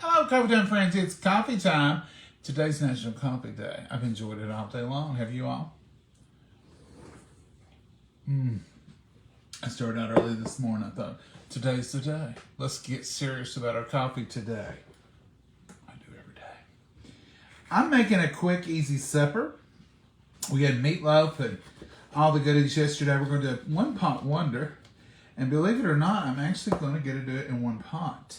Hello, coffee time friends. It's coffee time. Today's National Coffee Day. I've enjoyed it all day long. Have you all? I started out early this morning. I thought, today's the day. Let's get serious about our coffee today. I do every day. I'm making a quick, easy supper. We had meatloaf and all the goodies yesterday. We're going to do a one-pot wonder. And believe it or not, I'm actually going to get to do it in one pot.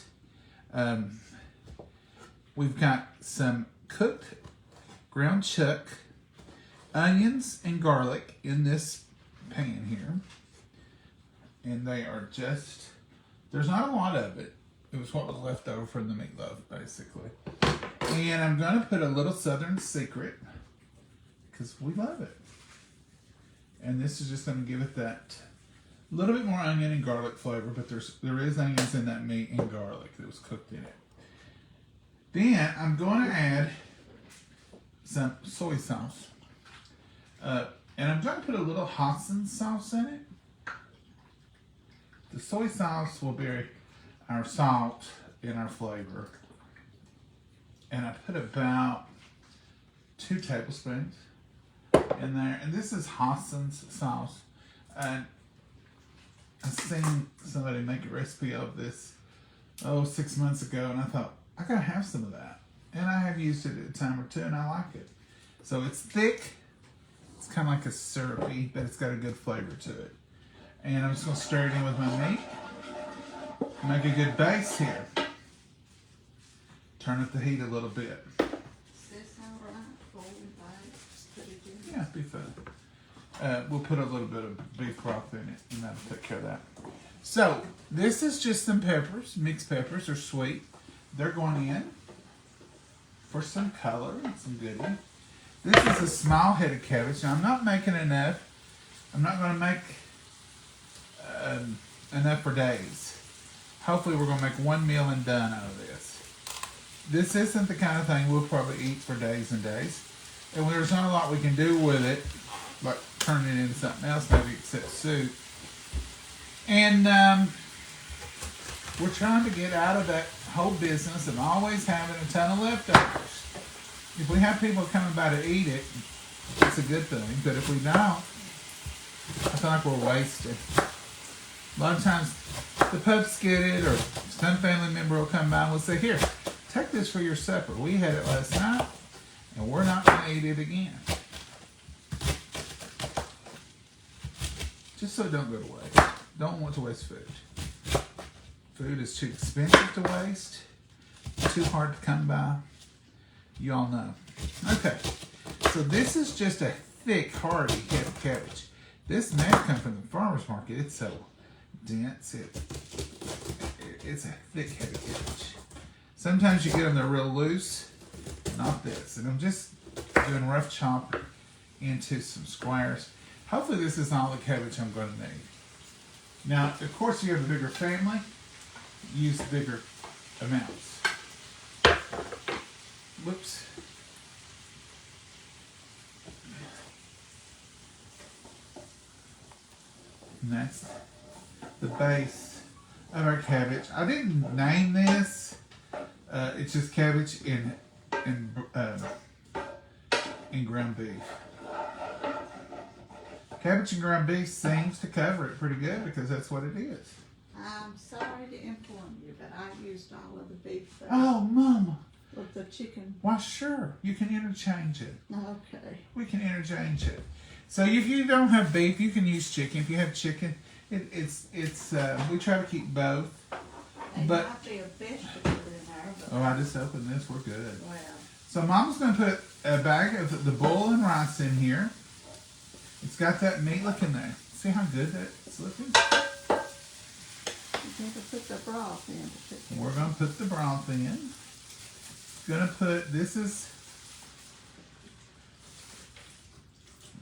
We've got some cooked ground chuck, onions, and garlic in this pan here. And they are just, there's not a lot of it. It was what was left over from the meatloaf, basically. And I'm going to put a little Southern Secret, because we love it. And this is just going to give it that little bit more onion and garlic flavor, but there is onions in that meat and garlic that was cooked in it. Then I'm going to add some soy sauce. And I'm going to put a little Hoisin sauce in it. The soy sauce will be our salt and our flavor. And I put about 2 tablespoons in there. And this is Hoisin's sauce. And I've seen somebody make a recipe of this, 6 months ago. And I thought, I gotta have some of that. And I have used it a time or two and I like it. So it's thick. It's kind of like a syrupy, but it's got a good flavor to it. And I'm just gonna stir it in with my meat. Make a good base here. Turn up the heat a little bit. Is this alright before we put it in? Yeah, be fun. We'll put a little bit of beef broth in it and that'll take care of that. So this is just some peppers. Mixed peppers are sweet. They're going in for some color and some goodie. This is a small head of cabbage. Now I'm not making enough. I'm not going to make enough for days. Hopefully we're going to make one meal and done out of this. This isn't the kind of thing we'll probably eat for days and days. And when there's not a lot we can do with it, like turning it into something else maybe except soup. And we're trying to get out of that whole business of always having a ton of leftovers. If we have people coming by to eat it, it's a good thing. But if we don't, I feel like we're wasted. A lot of times the pups get it, or some family member will come by and will say, here, take this for your supper. We had it last night, and we're not going to eat it again. Just so it don't go to waste. Don't want to waste food. Food is too expensive to waste, too hard to come by. You all know. Okay, so this is just a thick, hearty head of cabbage. This may have come from the farmer's market. It's so dense. It's a thick head of cabbage. Sometimes you get them, they're real loose. Not this. And I'm just doing rough chop into some squares. Hopefully this is all the cabbage I'm going to need. Now, of course, you have a bigger family. Use bigger amounts. Whoops. And that's the base of our cabbage. I didn't name this. It's just cabbage and ground beef. Cabbage and ground beef seems to cover it pretty good because that's what it is. I'm sorry to inform you, but I used all of the beef Oh, Mama. with the chicken. Why, sure. You can interchange it. Okay. We can interchange it. So if you don't have beef, you can use chicken. If you have chicken, it's we try to keep both. There But might be a vegetable in there, but I just opened this. We're good. well, So Mama's going to put a bag of the boiling rice in here. It's got that meat looking there. See how good that's looking? you need to put the broth in. We're going to put the broth in. Going to put, this is,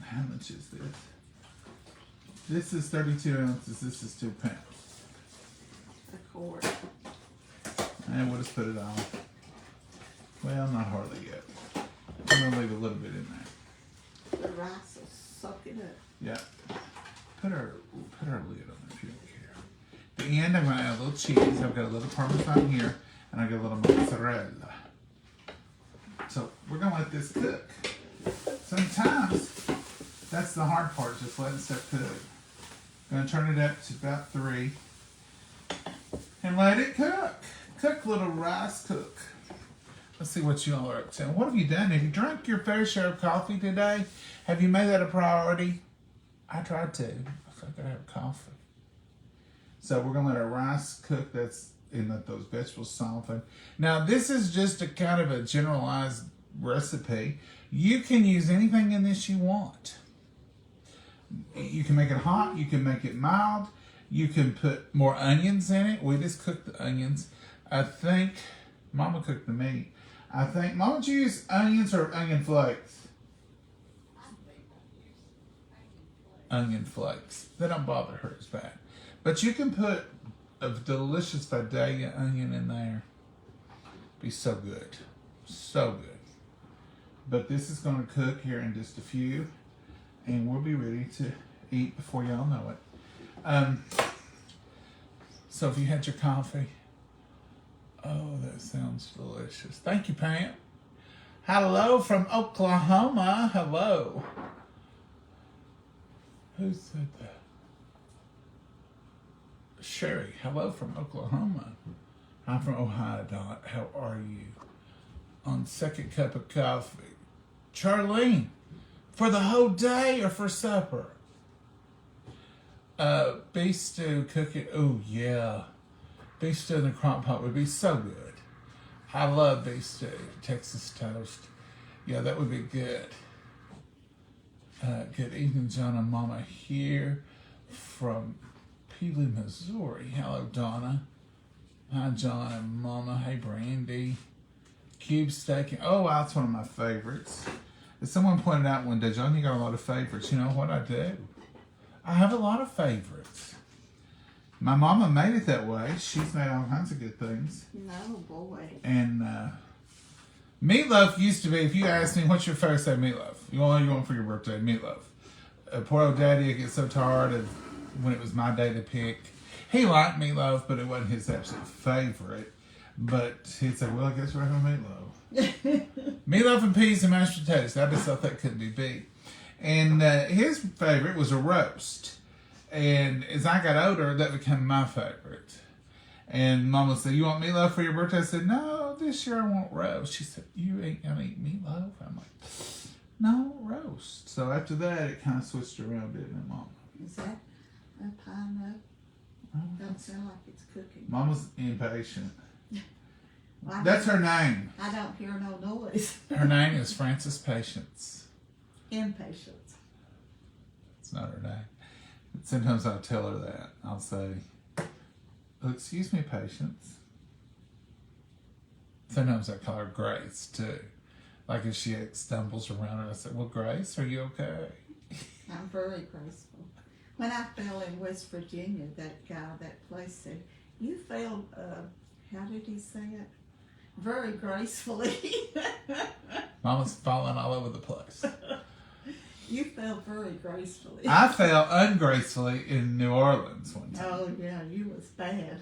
how much is this? This is 32 ounces. This is 2 pounds. A quart. And we'll just put it on. Well, not hardly yet. I'm going to leave a little bit in there. The rice will soak it up. Yeah. Put our lid on if you don't care. At the end, I'm going to add a little cheese. I've got a little Parmesan here. And I get a little mozzarella. So we're gonna let this cook. Sometimes that's the hard part, just letting stuff cook. Gonna turn it up to about 3 and let it cook. Cook, little rice, cook. Let's see what you all are up to. What have you done? Have you drank your fair share of coffee today? Have you made that a priority? I tried to. I gotta have coffee. So we're gonna let our rice cook. And let those vegetables soften. Now this is just a kind of a generalized recipe. You can use anything in this you want. You can make it hot. You can make it mild. You can put more onions in it. We just cooked the onions. I think Mama cooked the meat. I think Mama, would you use onions or onion flakes? Onion flakes. They don't bother her as bad. But you can put a delicious Vidalia onion in there. Be so good. So good. But this is going to cook here in just a few. And we'll be ready to eat before y'all know it. So if you had your coffee. Oh, that sounds delicious. Thank you, Pam. Hello from Oklahoma. Hello. Who said that? Sherry. Hello from Oklahoma. I'm from Ohio, Dot. How are you? On second cup of coffee. Charlene. For the whole day or for supper? Beef stew, cook it. Oh, yeah. Beef stew in the crock pot would be so good. I love beef stew. Texas toast. Yeah, that would be good. Good evening, John and Mama here from Peely, Missouri. Hello, Donna. Hi, John and Mama. Hey, Brandy. Cube steak. Oh, wow, that's one of my favorites. As someone pointed out one day, John, you got a lot of favorites. You know what I do? I have a lot of favorites. My mama made it that way. She's made all kinds of good things. No, boy. And meatloaf used to be, if you asked me, what's your favorite, say meatloaf. You want for your birthday? Meatloaf. Poor old daddy would get so tired of when it was my day to pick. He liked meatloaf, but it wasn't his absolute favorite. But he'd say, well, I guess we're having meatloaf. Meatloaf and peas and mashed potatoes. I just thought that couldn't be beat. And his favorite was a roast. And as I got older, that became my favorite. And Mama said, you want meatloaf for your birthday? I said, no, this year I want roast. She said, you ain't gonna eat meatloaf? I'm like, no, roast. So after that, it kind of switched around, didn't it, Mama? Is that a pine nut? Don't sound like it's cooking. Mama's impatient. Well, That's her name. I don't hear no noise. Her name is Frances Patience. Impatience. It's not her name. Sometimes I'll tell her that. I'll say, oh, excuse me, Patience. Sometimes I call her Grace, too. Like if she stumbles around and I say, well, Grace, are you okay? I'm very graceful. When I fell in West Virginia, that guy, that place said, you fell, how did he say it? Very gracefully. Mama's falling all over the place. You fell very gracefully. I fell ungracefully in New Orleans one time. Oh, yeah, you was bad.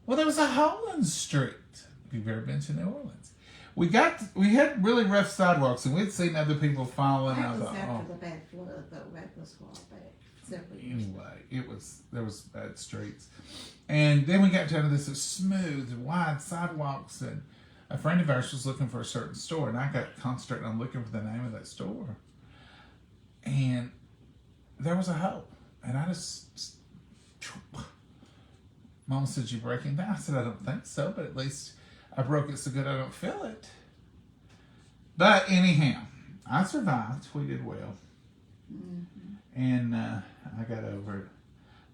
Well, there was a hole in the street. If you've ever been to New Orleans. We had really rough sidewalks, and we'd seen other people falling. That I was thought, after the bad flood, though. That was a while back. Several years ago. Anyway, there was bad streets. And then we got down to this smooth, wide sidewalks, and a friend of ours was looking for a certain store, and I got concentrating on looking for the name of that store. And there was a hole. And I just... Mama said, you breaking down? I said, I don't think so, but at least I broke it so good I don't feel it. But anyhow, I survived. We did well. Mm-hmm. And I got over it.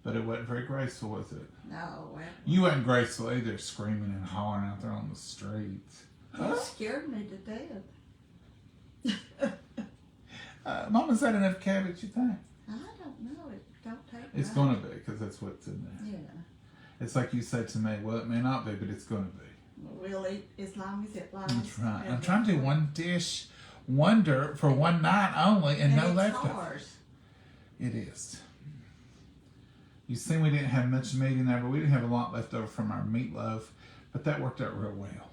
But it wasn't very graceful, was it? No. You weren't graceful either, screaming and hollering out there on the streets. You scared me to death. Mama's had enough cabbage, you think? I don't know. It don't take It's much. going to be, because that's what's in there. Yeah. It's like you say to me, well, it may not be, but it's going to be. We'll eat as long as it lasts. That's right. I'm trying to do one dish, wonder for one night only, and no it's leftovers. hard. It is. You see, we didn't have much meat in there, but we didn't have a lot left over from our meatloaf But that worked out real well.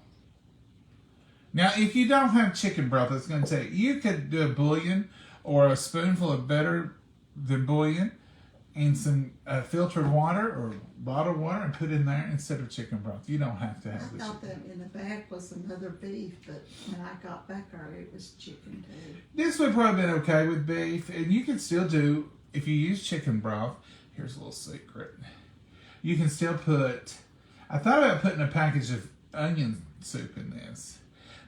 Now, if you don't have chicken broth, I was going to say, you could do a bouillon or a spoonful of better than bouillon and some filtered water or bottled water and put in there instead of chicken broth. You don't have to I have the thought chicken. that in the back was another beef, but when I got back there, it was chicken too. This would probably been okay with beef, and you can still do, if you use chicken broth, here's a little secret. You can still put, I thought about putting a package of onion soup in this,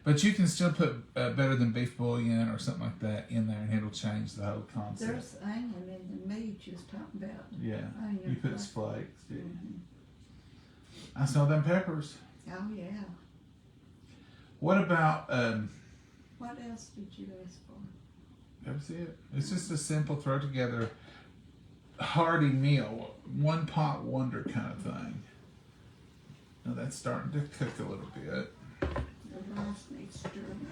but you can still put better than beef bouillon or something like that in there, and it'll change the whole concept. There's onion in the meat you was talking about. Yeah, Onion you put flakes. flakes, didn't you? Mhm. I saw them peppers. Oh yeah. What about, What else did you ask for? that was it. It's just a simple throw together hearty meal, one pot wonder kind of thing. Now that's starting to cook a little bit. The rice needs stirring.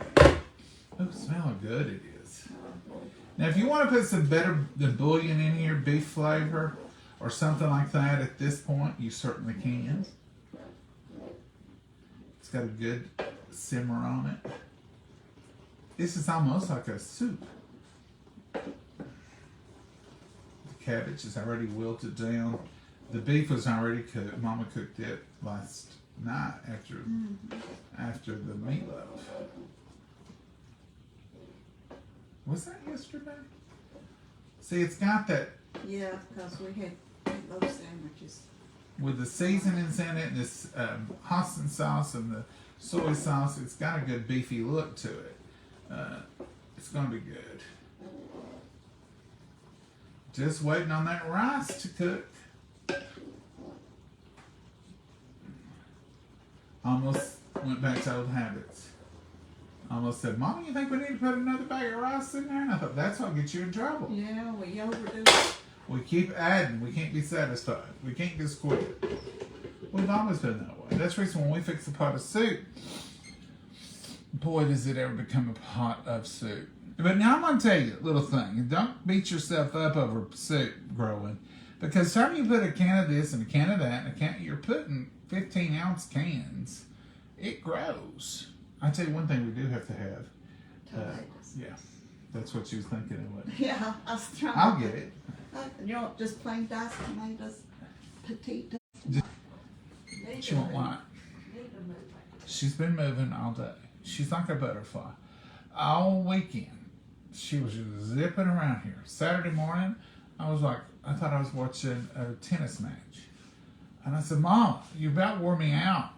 Oh, smell how good it is. Now if you want to put some better than bouillon in here, beef flavor or something like that at this point, you certainly can. It's got a good simmer on it. This is almost like a soup. The cabbage is already wilted down. The beef was already cooked. Mama cooked it last night after the meatloaf. Was that yesterday? See, it's got that Yeah, because we had meatloaf sandwiches. with the seasonings in it, and this Hostin sauce and the soy sauce. It's got a good beefy look to it. It's gonna be good. Just waiting on that rice to cook. Almost went back to old habits. Almost said, Mama, you think we need to put another bag of rice in there? And I thought, that's what gets you in trouble. Yeah, we overdo it. We keep adding. We can't be satisfied. We can't just quit. We've always been that way. That's the reason when we fix a pot of soup, boy, does it ever become a pot of soup. But now I'm going to tell you a little thing. And don't beat yourself up over soup growing. Because time you put a can of this and a can of that, and a can, you're putting 15-ounce cans, it grows. I tell you one thing we do have to have. Tomatoes. Yeah, that's what she was thinking of. What? Yeah, I was trying. I'll get it. You want just plain diced tomatoes, petite. Just- Need She to won't move. like. Need to move. She's been moving all day. She's like a butterfly. All weekend, she was just zipping around here. Saturday morning, I thought I was watching a tennis match. And I said, Mom, you about wore me out.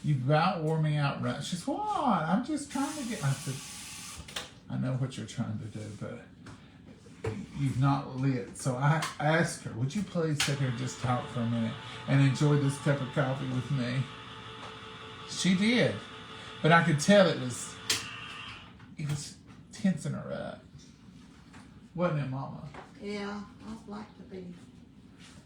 You about wore me out. Right? She said, what? I'm just trying to get, I said, I know what you're trying to do, but you've not lit. So I asked her, would you please sit here and just talk for a minute and enjoy this cup of coffee with me? She did. But I could tell it was tensing her up. Wasn't it, Mama? Yeah, I'd like to be.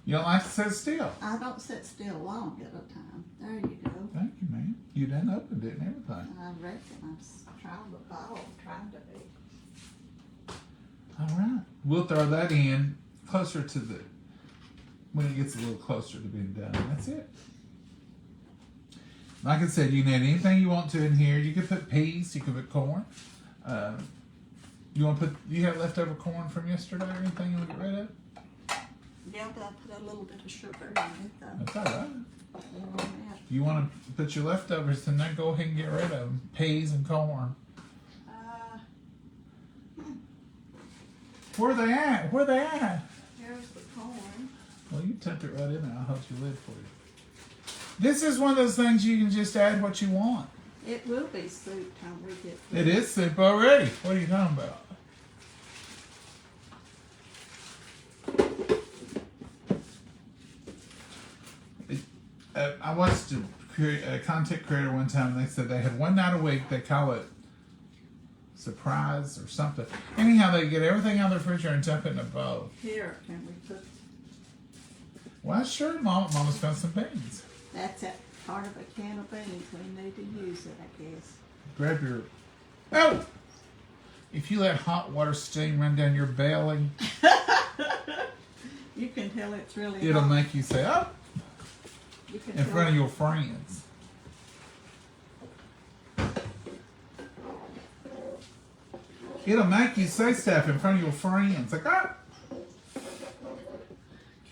You don't like to sit still. I don't sit still long at a time. There you go. Thank you, man. You done opened it and everything. I reckon I'm trying to ball, trying to be. All right. We'll throw that in closer to when it gets a little closer to being done. That's it. Like I said, you can add anything you want to in here. You can put peas. You can put corn. You have leftover corn from yesterday or anything you want to get rid of? Yeah, but I put a little bit of sugar in it. That's all right. Yeah. You want to put your leftovers in there, go ahead and get rid of them. Peas and corn. Where they at? Where they at? Here's the corn. Well, you tuck it right in there. I'll hold your lid for you. This is one of those things you can just add what you want. It will be soup time we get to It is soup already. What are you talking about? I watched a content creator one time, and they said they had one night a week. They call it surprise or something. Anyhow, they get everything out of the refrigerator and dump it in a bowl. Here, can we put, Well, sure, Mama's found some beans. that's a part of a can of beans. We need to use it, I guess. Grab your. Oh! If you let hot water steam run down your belly, You can tell it's really it'll hot. make you say, oh! You can in go- front of your friends. It'll make you say stuff in front of your friends. Like, oh,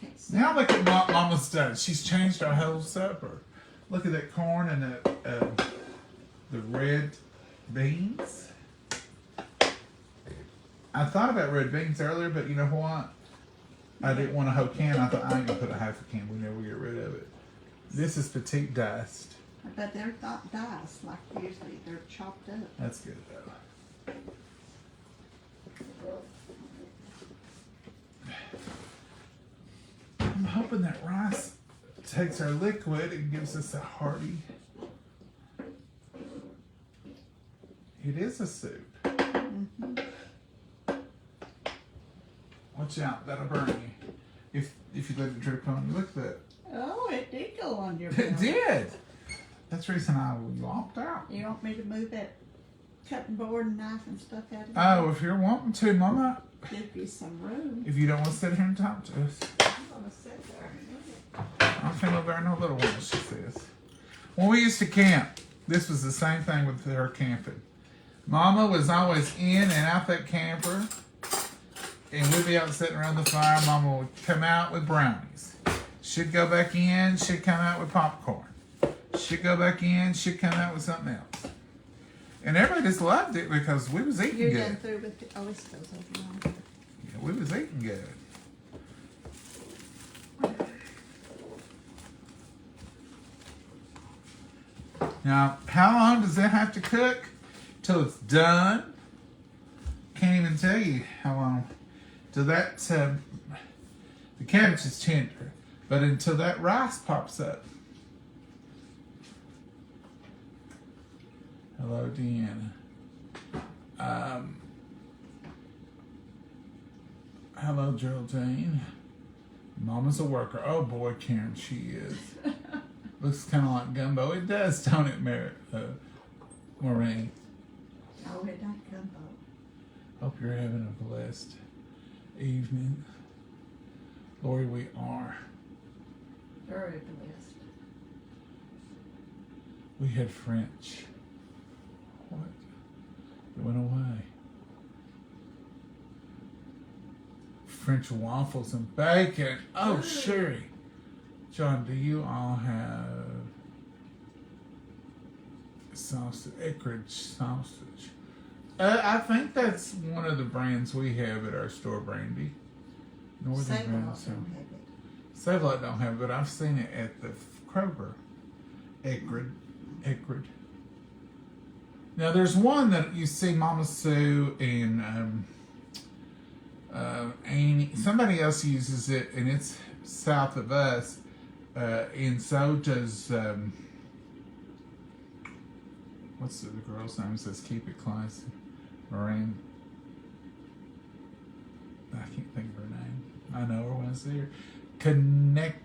Can't see. now look at what Mama's done. She's changed our whole supper. Look at that corn and the red beans. I thought about red beans earlier, but you know what? I didn't want a whole can. I thought I ain't gonna put a half a can. We never get rid of it. This is petite diced. But they're not diced like usually. They're chopped up. That's good though. I'm hoping that rice takes our liquid and gives us a hearty. It is a soup. Watch out, that'll burn you. If you let it drip on you. Look at that. Oh, it did go on your It bill. did. That's the reason I lopped out. You want me to move that cutting board and knife and stuff out of Oh, if you're wanting to, Mama. Give you some room. If you don't want to sit here and talk to us. I'm gonna sit there in a minute. I'm finna bear no little one, she says. When we used to camp, this was the same thing with her camping. Mama was always in and out that camper, and we'd be out sitting around the fire. Mama would come out with brownies. She'd go back in, she'd come out with popcorn. She'd go back in, she'd come out with something else. And everybody just loved it because we was eating You're good. done through with the oysters over on. Yeah, we was eating good. Now, how long does that have to cook till it's done? Can't even tell you how long. Till that the cabbage is tender, but until that rice pops up. Hello, Deanna. Hello, Geraldine. Mama's a worker. Oh boy, Karen, she is. Looks kind of like gumbo. It does, don't it, Maureen? Oh, it don't gumbo. Hope you're having a blessed evening. Lori, we are. Very blessed. We had French. What? It went away. French waffles and bacon. Oh, Sherry. John, do you all have sausage, Eckrich sausage? I think that's one of the brands we have at our store, Brandy. Northern Save-A-Lot brands. don't have it. Save-A-Lot don't have it, but I've seen it at the Kroger. Eckrich. Now there's one that you see Mama Sue and Annie. Somebody else uses it, and it's south of us. And so does what's the girl's name? It says keep it classy. Maureen. I can't think of her name. I know her when I see her. Connect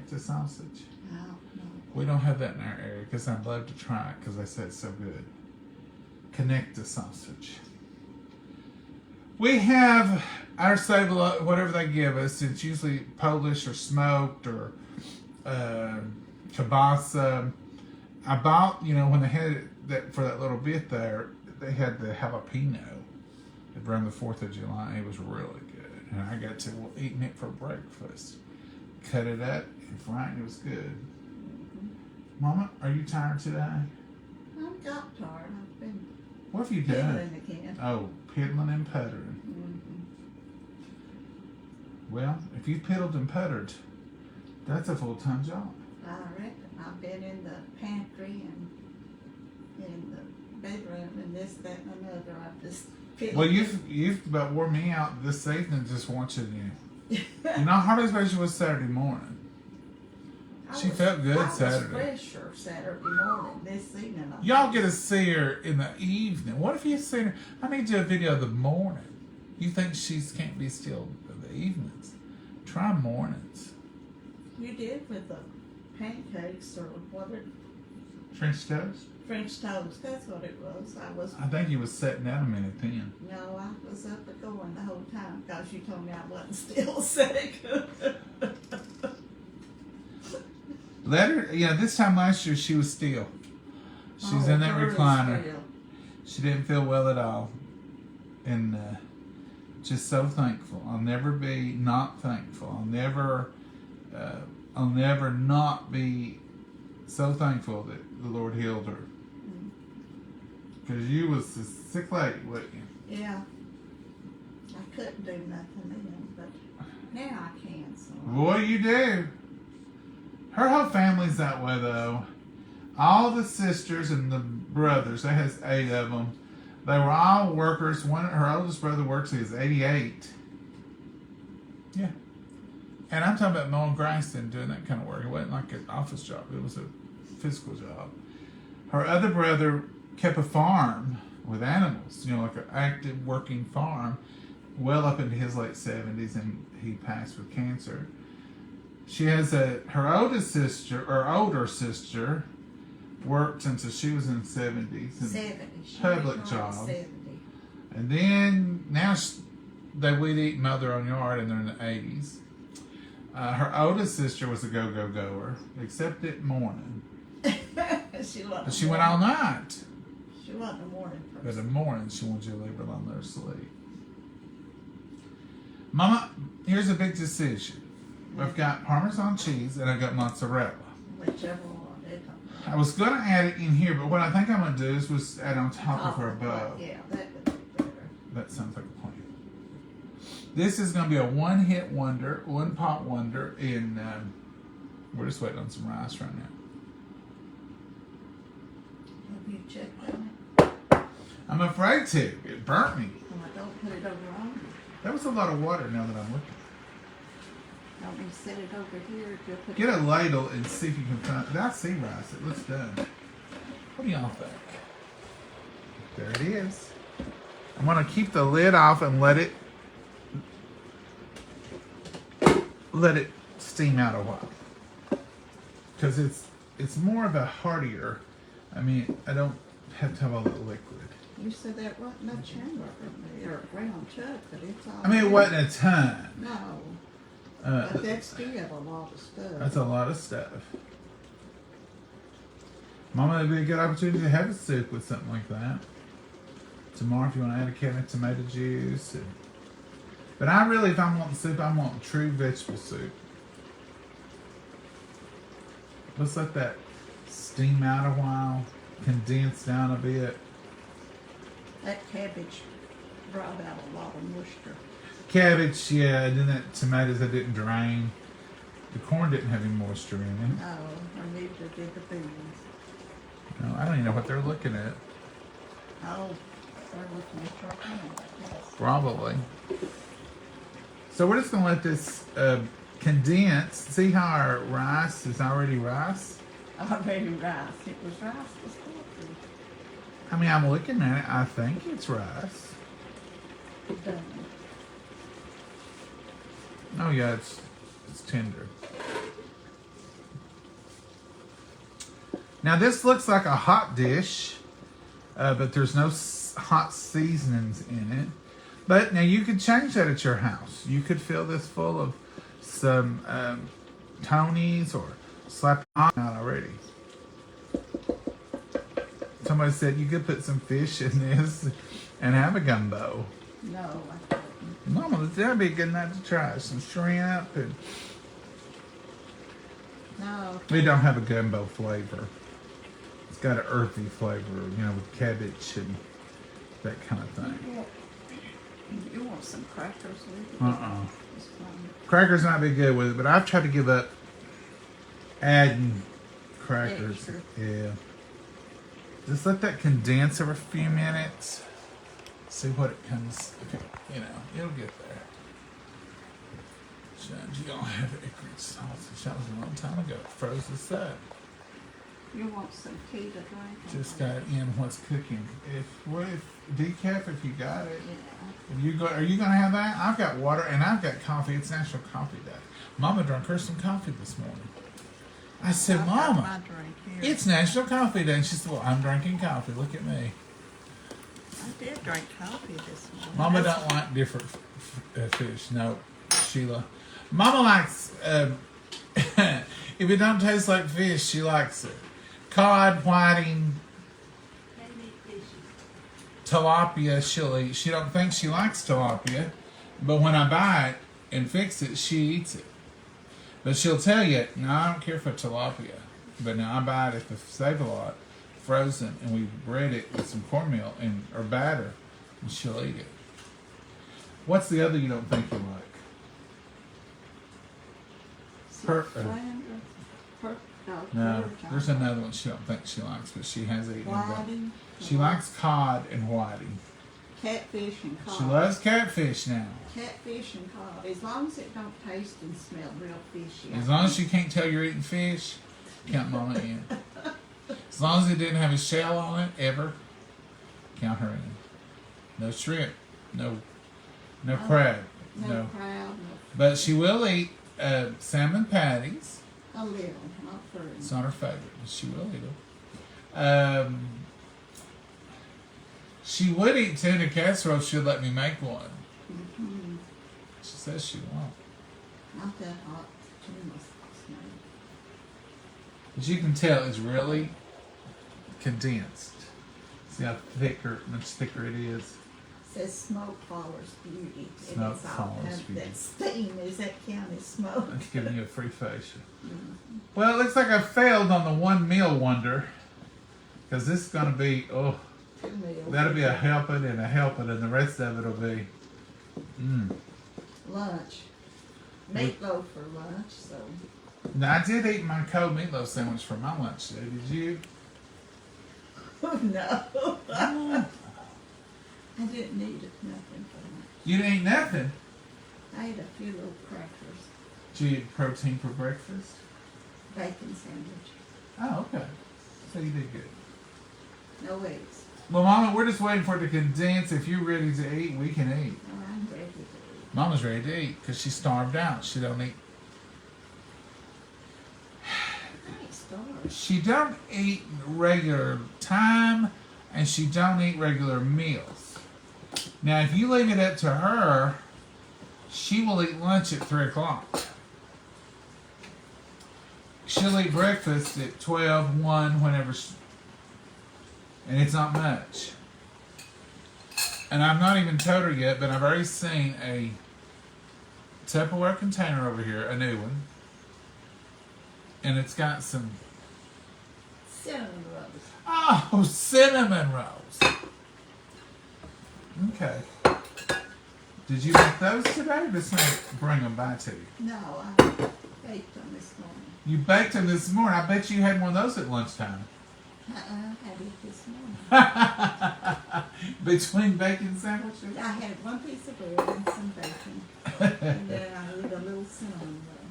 the sausage. I don't know. We don't have that in our area because I'd love to try it because they said it's so good. Connect the sausage. We have our Save-A-Lot, whatever they give us. It's usually Polish or smoked or kielbasa. I bought, when they had it that for that little bit there, they had the jalapeno around the 4th of July. It was really good. And I got to eating it for breakfast. Cut it up and fry it. It was good. Mama, are you tired today? I got tired. I've been What have you done? piddling again. Oh, piddling and puttering. Well, if you piddled and puttered, that's a full-time job. I reckon. I've been in the pantry and in the bedroom and this, that, and another. I've just piddled. Well, you've about wore me out this evening just watching you. You're not hardly as bad as you was Saturday morning. She felt good Saturday. I was fresher Saturday morning. This evening. Y'all get to see her in the evening. What if you seen her? I need to do a video of the morning. You think she can't be still in the evenings? Try mornings. You did with the pancakes or what? French toast? French toast. That's what it was. I think you was setting out a minute then. No, I was up and going the whole time because you told me I wasn't still sick. Let her, this time last year she was still. She's in that very recliner. still. She didn't feel well at all. And just so thankful. I'll never be not thankful. I'll never not be so thankful that the Lord healed her. Because you was a sick lady, wasn't you? Yeah. I couldn't do nothing then, but now I can. So Boy, you do. Her whole family's that way, though. All the sisters and the brothers, that has 8 of them, they were all workers. Her oldest brother works, he's 88. Yeah. And I'm talking about mowing grass and doing that kind of work. It wasn't like an office job. It was a physical job. Her other brother kept a farm with animals, like an active working farm, well up into his late 70s, and he passed with cancer. She has her older sister worked until she was in the 70s. 70. Public job. 70. And then now they weed eat and mow their own yard, and they're in the 80s. Her oldest sister was a go-goer, except at morning. She went all night. She wasn't a morning But person. in the morning, she wants you to leave her alone, let her sleep. Mama, here's a big decision. I've got Parmesan cheese and I've got mozzarella. Whichever one. I was going to add it in here, but what I think I'm going to do is add on top of her bow. Yeah, that would be better. That sounds like a plan. This is going to be a one-hit wonder, one-pot wonder, and we're just waiting on some rice right now. Have you checked on it? I'm afraid to. It burnt me. Oh, don't put it over on you. That was a lot of water now that I'm looking. Don't you set it over here? If you put Get a ladle and see if you can find. I see rice. It looks done. What do y'all think? There it is. I'm going to keep the lid off and let it steam out a while. Because it's more of a heartier. I mean, I don't have to have all that liquid. You said that wasn't no chamber or a round chuck, but it's all. I mean, it wasn't a ton. No. But that's still a lot of stuff. That's a lot of stuff. Mama, it'd be a good opportunity to have a soup with something like that. Tomorrow, if you want to add a can of tomato juice. But I really, if I'm wanting soup, I'm wanting true vegetable soup. Let's let that steam out a while, condense down a bit. That cabbage brought out a lot of moisture. Cabbage, yeah, and then that tomatoes that didn't drain. The corn didn't have any moisture in it. No, or neither did the beans. No, I don't even know what they're looking at. Oh, they're looking at your hand. Yes. Probably. So we're just going to let this condense. See how our rice is already rice? Already rice. It was rice before. I mean, I'm looking at it. I think it's rice. Done. Oh, yeah, it's tender. Now, this looks like a hot dish, but there's no hot seasonings in it. But now you could change that at your house. You could fill this full of some Tony's or slap out already. Somebody said you could put some fish in this and have a gumbo. No, I couldn't. Mama, that'd be a good night to try. Some shrimp and No. we don't have a gumbo flavor. It's got an earthy flavor, with cabbage and that kind of thing. You want some crackers with it? It's fine. Crackers might be good with it, but I've tried to give up adding crackers. Extra. Yeah. Just let that condense over a few minutes. See what it comes, it'll get there. Shuns, you don't have acreage sausage. That was a long time ago. It froze this up. You want some tea to drink? Just got in what's cooking. If decaf, if you got it. Yeah. If you go, are you gonna have that? I've got water and I've got coffee. It's National Coffee Day. Mama drank her some coffee this morning. I said, I've got Mama, my drink here. it's National Coffee Day. And she said, well, I'm drinking coffee. Look at me. I did drink coffee this morning. Mama don't like different fish. No, Sheila. Mama likes, if If it don't taste like fish, she likes it. Cod, whiting, tilapia, she'll eat. She don't think she likes tilapia, but when I buy it and fix it, she eats it. But she'll tell you, no, I don't care for tilapia. But now I buy it at the Save-A-Lot, frozen, and we bread it with some cornmeal or batter, and she'll eat it. What's the other you don't think you like? No, there's another one she don't think she likes, but she has eaten it. She likes cod and whiting. Catfish and cod. She loves catfish now. Catfish and cod. As long as it don't taste and smell real fishy. As long as she can't tell you're eating fish, count Mama in. As long as it didn't have a shell on it, ever, count her in. No shrimp, no crab, no crab, no. But she will eat salmon patties. A little, not very. It's not her favorite, but she will eat them. She would eat tuna casserole if she'd let me make one. Mm-hmm. She says she won't. Not that hot tuna sauce. But you can tell it's really condensed. See how much thicker it is? It says smoke follows beauty. Smoke follows beauty. That steam, is that count as smoke? It's giving you a free facial. Mm-hmm. Well, it looks like I failed on the one meal wonder. Because this is going to be, that'll be a helping, and the rest of it will be lunch. Meatloaf for lunch, so. Now, I did eat my cold meatloaf sandwich for my lunch today. Did you? Oh, no. I didn't eat nothing for lunch. You didn't eat nothing? I ate a few little crackers. Did you eat protein for breakfast? Bacon sandwich. Oh, okay. So you did good. No eggs. Well, Mama, we're just waiting for it to condense. If you're ready to eat, we can eat. Oh, I'm ready to eat. Mama's ready to eat because she's starved out. She don't eat. I ain't starved. She don't eat regular time, and she don't eat regular meals. Now, if you leave it up to her, she will eat lunch at 3 o'clock. She'll eat breakfast at 12, 1, whenever, and it's not much. And I've not even told her yet, but I've already seen a Tupperware container over here, a new one. And it's got some cinnamon rolls. Oh, cinnamon rolls. Okay. Did you make those today? Just bring them by to you. No, I baked them this morning. You baked them this morning. I bet you had one of those at lunchtime. I had it this morning. Between bacon sandwiches? I had one piece of bread and some bacon. And then I ate a little cinnamon roll.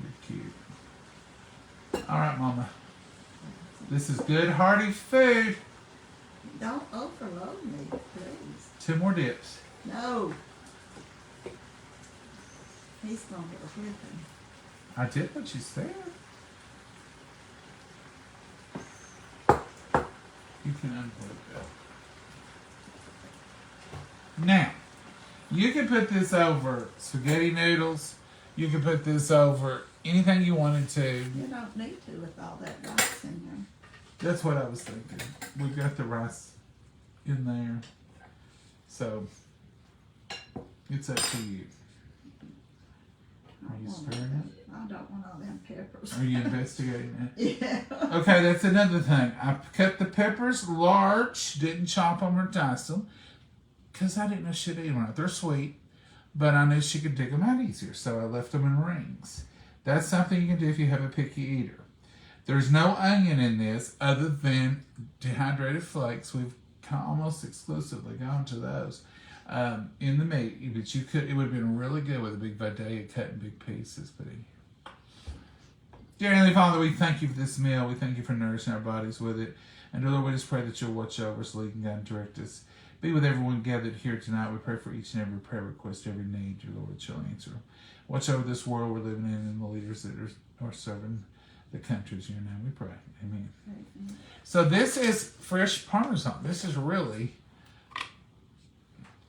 You're cute. All right, Mama. This is good, hearty food. Don't overload me, please. 2 more dips. No. He's going to get a whipping. I did what you said. You can unplug that. Now, you can put this over spaghetti noodles. You can put this over anything you wanted to. You don't need to with all that rice in there. That's what I was thinking. We've got the rice in there. So, it's up to you. Are you stirring it? I don't want all them peppers. Are you investigating it? Yeah. Okay, that's another thing. I cut the peppers large, didn't chop them or dice them, because I didn't know she'd eat them right. They're sweet, but I knew she could dig them out easier, so I left them in rings. That's something you can do if you have a picky eater. There's no onion in this other than dehydrated flakes. We've almost exclusively gone to those in the meat, but you could. It would have been really good with a big vadea cut in big pieces. But dear Heavenly Father, we thank you for this meal. We thank you for nourishing our bodies with it. And Lord, we just pray that you'll watch over us, lead and guide and direct us. Be with everyone gathered here tonight. We pray for each and every prayer request, every need, dear Lord, that you'll answer. Watch over this world we're living in and the leaders that are serving the countries in your name. We pray. Amen. Amen. So this is fresh Parmesan. This is really,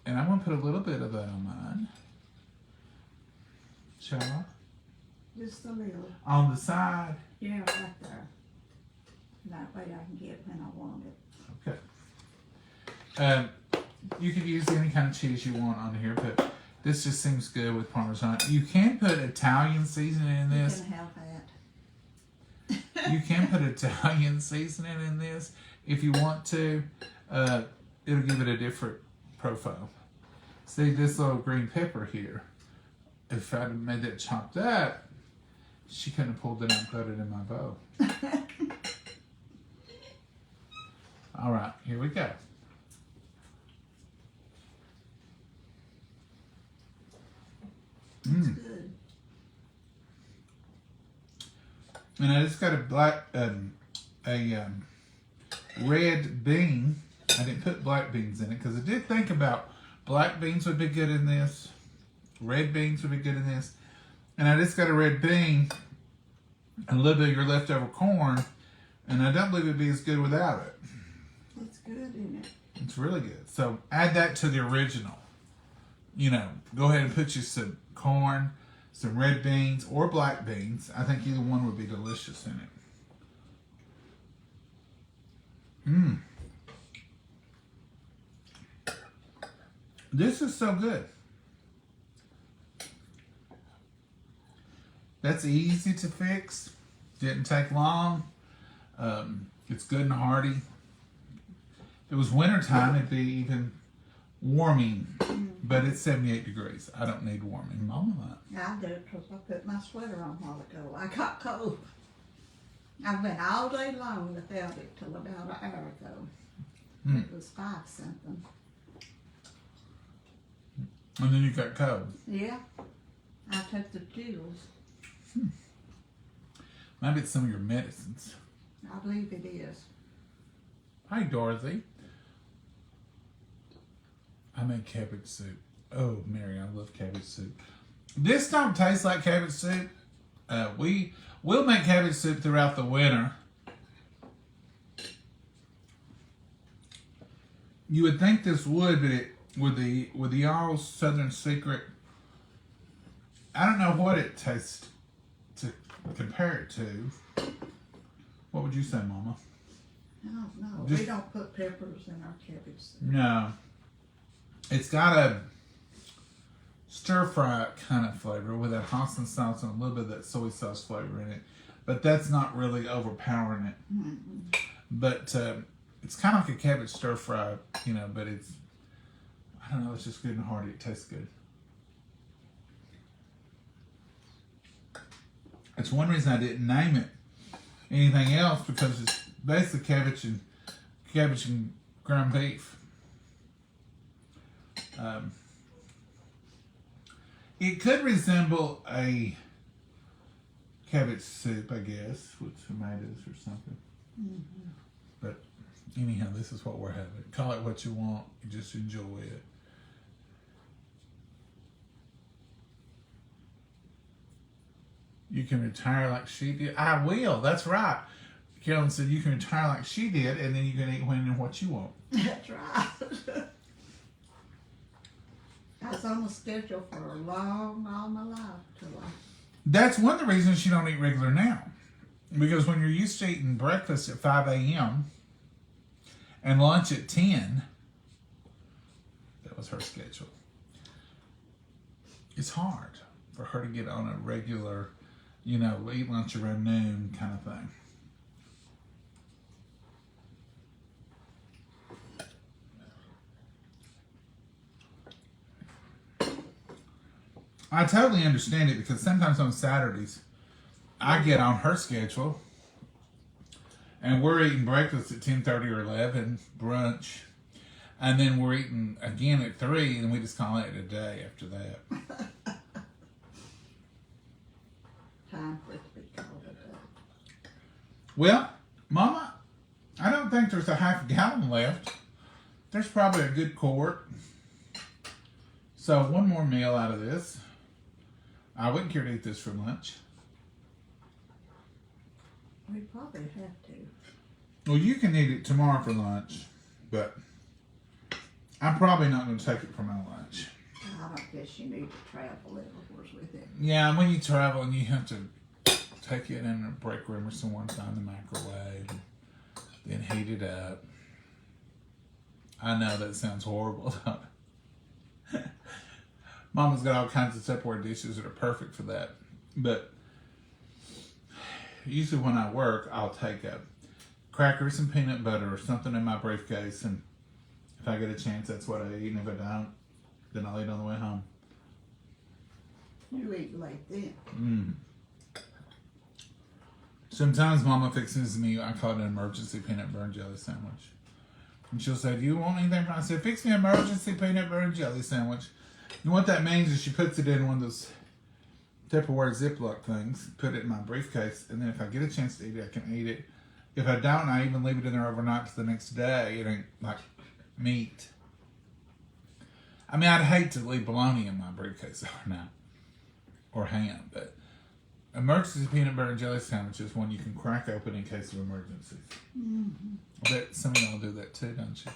and I'm going to put a little bit of that on mine. Shall I? Just a little. On the side? Yeah, right there. That way I can get when I want it. Okay. You could use any kind of cheese you want on here, but this just seems good with Parmesan. You can put Italian seasoning in this. You can have that. You can put Italian seasoning in this if you want to. It'll give it a different profile. See this little green pepper here. If I'd have made that chopped up, she couldn't have pulled it out and put it in my bowl. All right, here we go. It's good. And I just got a red bean. I didn't put black beans in it because I did think about black beans would be good in this. Red beans would be good in this. And I just got a red bean and a little bit of your leftover corn. And I don't believe it'd be as good without it. It's good, isn't it? It's really good. So add that to the original. You know, go ahead and put you some corn, some red beans, or black beans. I think either one would be delicious in it. Mmm. This is so good. That's easy to fix. Didn't take long. It's good and hearty. If it was wintertime, it'd be even warming. But it's 78 degrees. I don't need warming. Mama might. I do it because I put my sweater on a while ago. I got cold. I went all day long without it till about an hour ago. It was 5 something. And then you got cold. Yeah. I took the pills. Maybe it's some of your medicines. I believe it is. Hi, Dorothy. I made cabbage soup. Oh, Mary, I love cabbage soup. This don't taste like cabbage soup. We'll make cabbage soup throughout the winter. You would think this would, but it with the all Southern Secret. I don't know what it tastes to compare it to. What would you say, Mama? I don't know. Just- We don't put peppers in our cabbage soup. No. It's got a stir fry kind of flavor with that Hoisin sauce and a little bit of that soy sauce flavor in it. But that's not really overpowering it. Mm-mm. But it's kind of like a cabbage stir fry, you know, but it's, I don't know, it's just good and hearty. It tastes good. That's one reason I didn't name it anything else, because it's basically cabbage and ground beef. It could resemble a cabbage soup, I guess, with tomatoes or something. Mm-hmm. But anyhow, this is what we're having. Call it what you want. You just enjoy it. You can retire like she did. I will. That's right. Carolyn said you can retire like she did, and then you can eat when and what you want. That's right. I was on the schedule for a long, all my life till That's one of the reasons you don't eat regular now. Because when you're used to eating breakfast at 5 a.m. and lunch at 10, that was her schedule. It's hard for her to get on a regular, you know, eat lunch around noon kind of thing. I totally understand it, because sometimes on Saturdays, I get on her schedule and we're eating breakfast at 10:30 or 11, brunch, and then we're eating again at 3, and we just call it a day after that. time for it to be called a day. Well, Mama, I don't think there's a half gallon left. There's probably a good quart. So one more meal out of this. I wouldn't care to eat this for lunch. We probably have to. Well, you can eat it tomorrow for lunch, but I'm probably not going to take it for my lunch. I I guess you need to travel everywhere with it. Yeah, when you travel and you have to take it in a break room or somewhere and find the microwave, then heat it up. I know that sounds horrible. Mama's got all kinds of Tupperware dishes that are perfect for that. But usually when I work, I'll take crackers and peanut butter or something in my briefcase, and if I get a chance, that's what I eat. And if I don't, then I'll eat on the way home. You eat late then. Sometimes Mama fixes me, I call it an emergency peanut butter and jelly sandwich. And she'll say, do you want anything? I said, fix me an emergency peanut butter and jelly sandwich. And what that means is she puts it in one of those Tupperware Ziploc things, put it in my briefcase, and then if I get a chance to eat it, I can eat it. If I don't, I even leave it in there overnight to the next day. It ain't like meat. I mean, I'd hate to leave bologna in my briefcase overnight, or ham, but emergency peanut butter and jelly sandwich is one you can crack open in case of emergencies. Mm-hmm. I bet some of y'all do that too, don't you?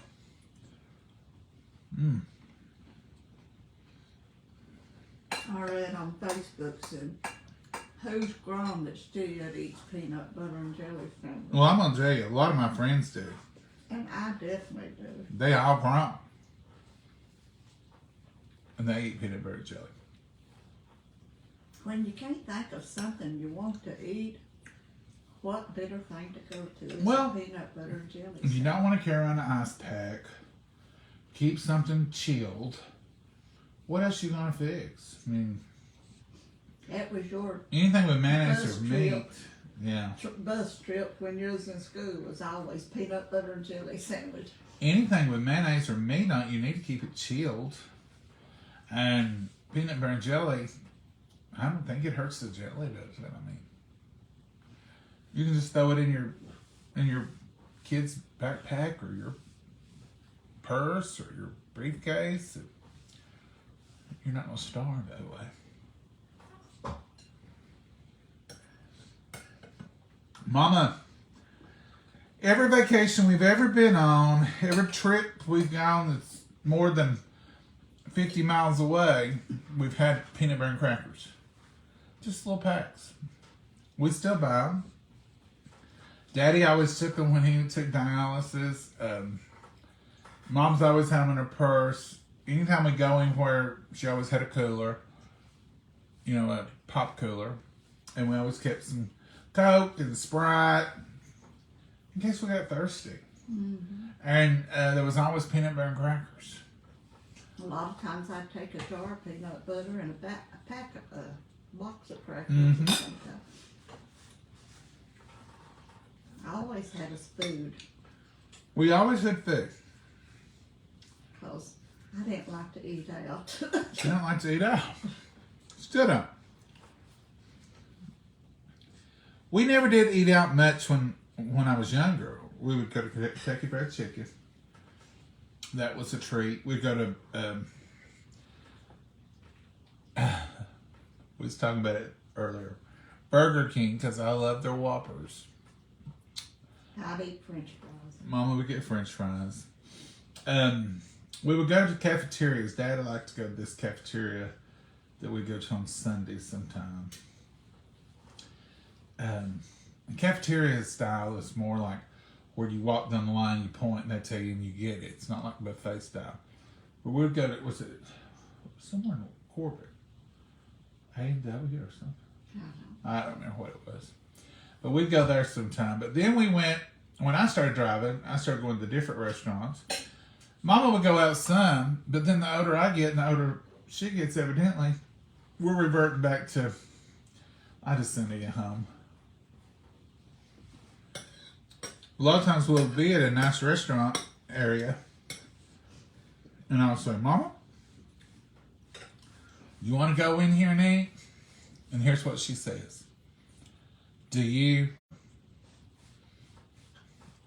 I read on Facebook said, who's grown that still eats peanut butter and jelly sandwich? Well, I'm gonna tell you, a lot of my friends do. And I definitely do. They all grown, and they eat peanut butter and jelly. When you can't think of something you want to eat, what better thing to go to is Well, peanut butter and jelly If you sandwich. don't want to carry around an ice pack, keep something chilled. What else you gonna fix? I mean, That was your anything with mayonnaise bus or meat. trip. Yeah. Bus trip when you was in school was always peanut butter and jelly sandwich. Anything with mayonnaise or meat on it, you need to keep it chilled. And peanut butter and jelly, I don't think it hurts the jelly, does it? I mean, you can just throw it in your kid's backpack or your purse or your briefcase. You're not gonna starve that way. Mama, every vacation we've ever been on, every trip we've gone that's more than 50 miles away, we've had peanut butter and crackers. Just little packs. We still buy them. Daddy always took them when he took dialysis. Mom's always had them in her purse. Anytime we go anywhere, she always had a cooler. You know, a pop cooler. And we always kept some Coke and Sprite in case we got thirsty. Mm-hmm. And there was always peanut butter and crackers. A lot of times I'd take a jar of peanut butter and a pack of box of crackers Mm-hmm. or something. I always had us food We always had food. because I didn't like to eat out. She don't like to eat out. Still don't. We never did eat out much when I was younger. We would go to Kentucky Fried Chicken. That was a treat. We'd go to, we was talking about it earlier, Burger King, because I love their Whoppers. I'd eat French fries. Mama would get French fries. We would go to cafeterias. Dad liked to go to this cafeteria that we go to on Sundays sometime. Cafeteria style is more like where you walk down the line, you point, and they tell you, and you get it. It's not like buffet style. But we'd go to, was it somewhere in Corbett? A&W or something? I don't remember what it was. But we'd go there sometime. But then we went, when I started driving, I started going to different restaurants. Mama would go out some, but then the older I get and the older she gets, evidently, we're reverting back to, I just send you home. A lot of times we'll be at a nice restaurant area, and I'll say, Mama, you want to go in here and eat? And here's what she says. Do you?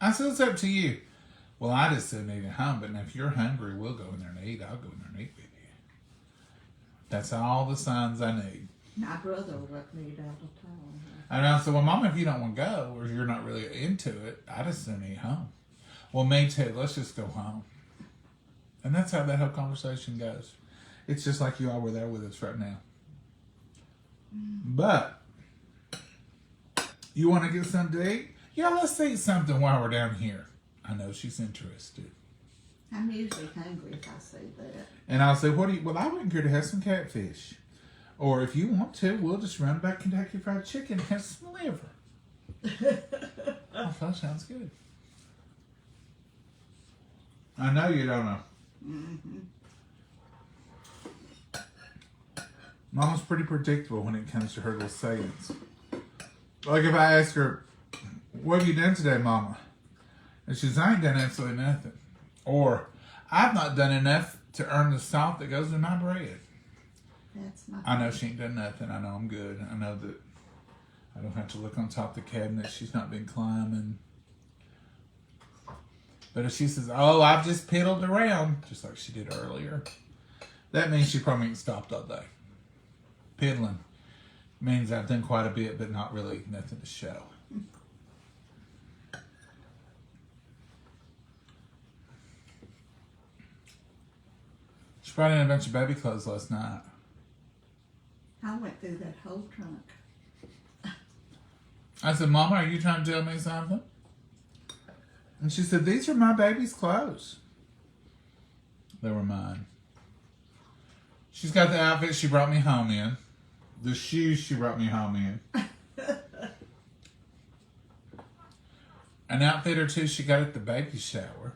I said, it's up to you. Well, I just said eat at home, but if you're hungry, we'll go in there and eat. I'll go in there and eat with you. That's all the signs I need. My brother would let me eat out of town. And I said, well, Mom, if you don't want to go, or you're not really into it, I just send eat home. Well, me too. Let's just go home. And that's how that whole conversation goes. It's just like you all were there with us right now. But you want to get something to eat? Yeah, let's eat something while we're down here. I know she's interested. I'm usually hungry if I see that. And I'll say, what do you, well, I wouldn't care to have some catfish. Or if you want to, we'll just run back Kentucky Fried Chicken and have some liver. Oh, that sounds good. I know you don't know. Mm-hmm. Mama's pretty predictable when it comes to her little sayings. Like if I ask her, what have you done today, Mama? And she says, I ain't done absolutely nothing. Or, I've not done enough to earn the salt that goes in my bread. That's my. I know she ain't done nothing. I know I'm good. I know that I don't have to look on top of the cabinet. She's not been climbing. But if she says, oh, I've just piddled around, just like she did earlier, that means she probably ain't stopped all day. Piddling means I've done quite a bit, but not really nothing to show. She brought in a bunch of baby clothes last night. I went through that whole trunk. I said, Mama, are you trying to tell me something? And she said, these are my baby's clothes. They were mine. She's got the outfit she brought me home in. The shoes she brought me home in. An outfit or two she got at the baby shower.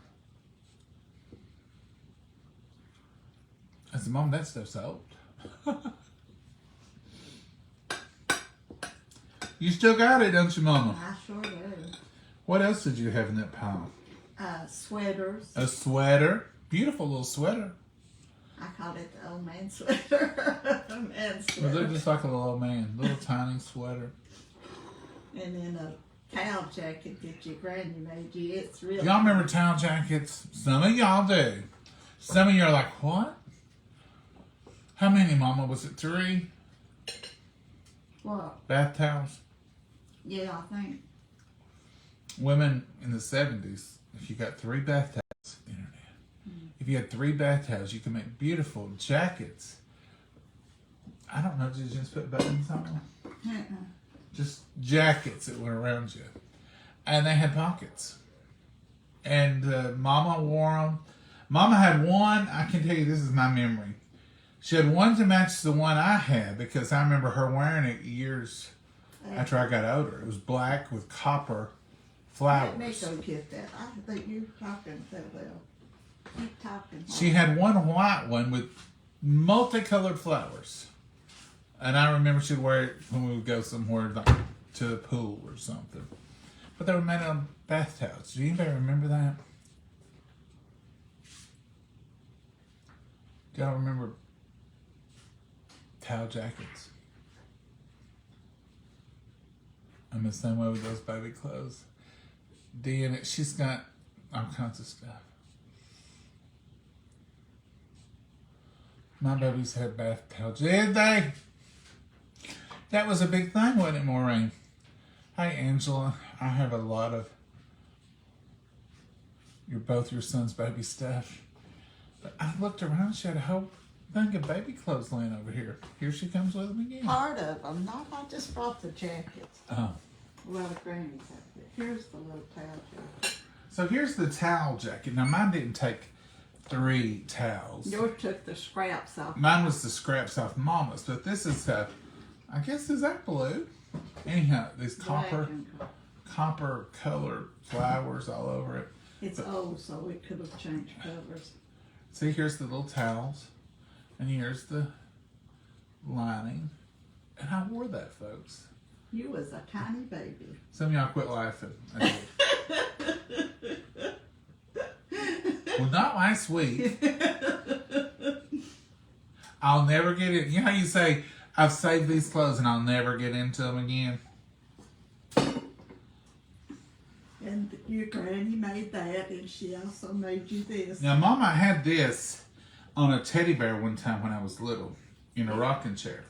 I said, Mom, that stuff's old. You still got it, don't you, Mama? I sure do. What else did you have in that pile? Sweaters. A sweater. Beautiful little sweater. I called it the old man sweater. Man It sweater. looked just like a little old man. Little tiny sweater. And then a towel jacket that your granny made you. It's really. Y'all remember towel jackets? Some of y'all do. Some of you are like, what? How many, Mama? Was it 3 What? bath towels? Yeah, I think. Women in the 70s, if you got 3 bath towels, internet. If you had 3 bath towels, you could make beautiful jackets. I don't know, did you just put buttons on them? Uh-uh. Just jackets that went around you. And they had pockets. And Mama wore them. Mama had one, I can tell you this is my memory. She had one to match the one I had because I remember her wearing it years after I got older. It was black with copper Let me flowers. go get that. I think you're talking so well. Keep talking. She had one white one with multicolored flowers. And I remember she'd wear it when we would go somewhere like to the pool or something. But they were made out of bath towels. Do anybody remember that? Do y'all remember towel jackets? I'm the same way with those baby clothes. Dean, she's got all kinds of stuff. My babies had bath towels. Did they? That was a big thing, wasn't it, Maureen? Hey, Angela. I have a lot of both your son's baby stuff. But I looked around, she had a whole thing of baby clothes laying over here. Here she comes with them again. Part of them. Not. I just brought the jackets. Oh. Well, the granny's outfit. Here's the little towel jacket. So here's the towel jacket. Now mine didn't take 3 towels. Yours took the scraps off. Mine was the scraps off Mama's, but this is I guess is that blue? Anyhow, these Black copper and colored flowers all over it. It's old, so it could have changed colors. See, here's the little towels, and here's the lining. And I wore that, folks. You was a tiny baby. Some of y'all quit laughing. I did. Well, not last week. I'll never get it. You know how you say, I've saved these clothes and I'll never get into them again? And your granny made that, and she also made you this. Now, Mama had this on a teddy bear one time when I was little in a rocking chair.